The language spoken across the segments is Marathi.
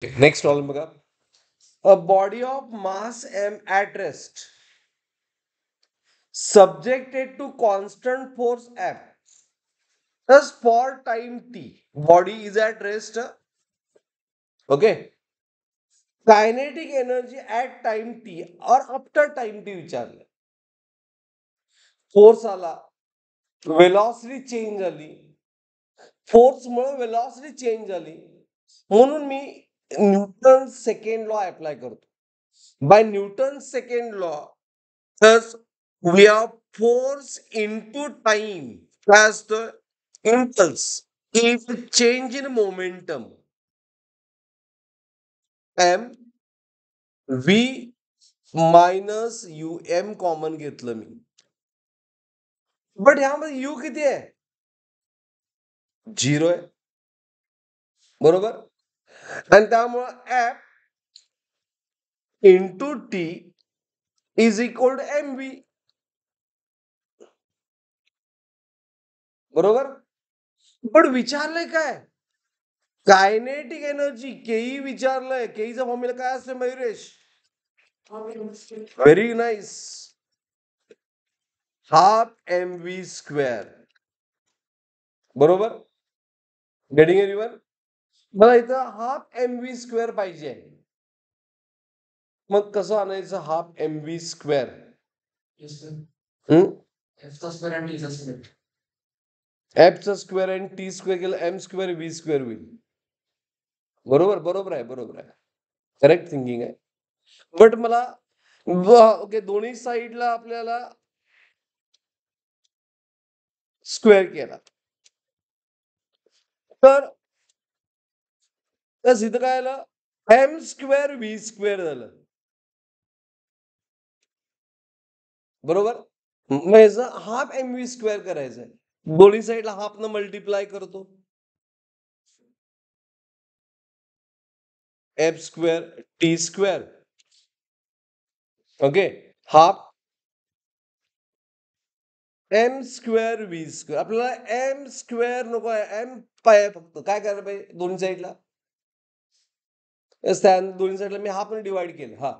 नेक्स्ट प्रॉब्लेम बघा. A body of mass m at rest subjected to constant force F. Thus for time t, body is at rest. Okay. Kinetic energy at time t or after time t विचारलं. फोर्स आला, वेलॉसिटी चेंज झाली, फोर्समुळे वेलॉसिटी चेंज झाली, म्हणून मी न्यूटन सेकंड लॉ अप्लाय करतो. By Newton second law thus we have force into time as the impulse is change in momentum m v minus u m common घेतलं मी. बट ह्यामध्ये यू किती आहे? 0 आहे. बरोबर. आणि त्यामुळं f into t is equal to m v. बरोबर. पण विचारलंय काय? कायनेटिक एनर्जी केई विचारलंय. केईचा फॉर्म्युला काय असते Mayuresh? Very nice. Half M V square. बरोबर. Getting everyone? मला इथं हाफ एम व्ही स्क्वेअर पाहिजे. मग कसं आणायचं हाफ एम व्ही स्क्वेअर? एफचा स्क्वेअर आणि टी स्क्वेअर केलं एम स्क्वेअर व्ही स्क्वेअर होईल. बरोबर. बरोबर आहे. बरोबर आहे. करेक्ट थिंकिंग आहे. बट मला ओके दोन्ही साईडला आपल्याला स्क्वेअर केला तर इथं काय आलं? एम स्क्वेअर व्ही स्क्वेअर झालं. बरोबर. मग याचं हाफ एम व्ही स्क्वेअर करायचं आहे. दोन्ही साईडला हाफ न मल्टिप्लाय करतो. F square t square. Okay. Half m square V square. आपल्याला एम स्क्वेअर नको आहे, एम पाय फक्त. काय करायला पाहिजे दोन्ही साईडला? दोन्ही साईडला मी हाफ न डिवाइड केलं. हा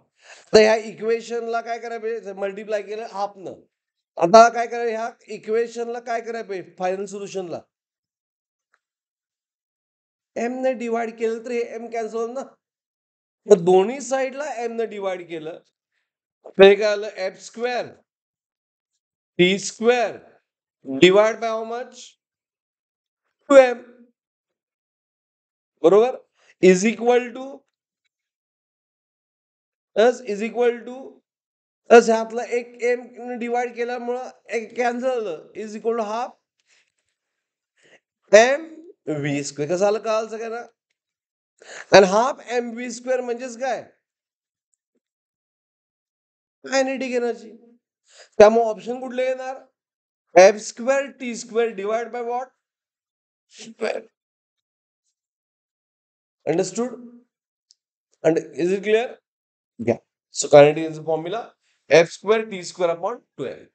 तर ह्या इक्वेशनला काय करायला पाहिजे? मल्टिप्लाय केलं हाफनं. आता काय करायचं? ह्या इक्वेशनला काय करायला पाहिजे? फायनल सोल्युशनला एम ने डिवाइड केलं तर हे एम कॅन्सल होईल ना. तर दोन्ही साईडला एम ने डिवाइड केलं तर हे काय आलं? F square t square divide by how much? 2m. बरोबर. इज इक्वल टू ह्यातला एक एम डिवाइड केल्यामुळं एक कॅन्सल झालं. Is equal to half M V square. कसं आलं कळालं सगळ्यांना? आणि हाफ एम व्ही स्क्वेअर म्हणजेच काय? Kinetic energy. त्यामुळे ऑप्शन कुठले येणार? F square t square divide by what? Square. Understood? And is it clear? Yeah. So kinetic energy formula F square T square upon 12.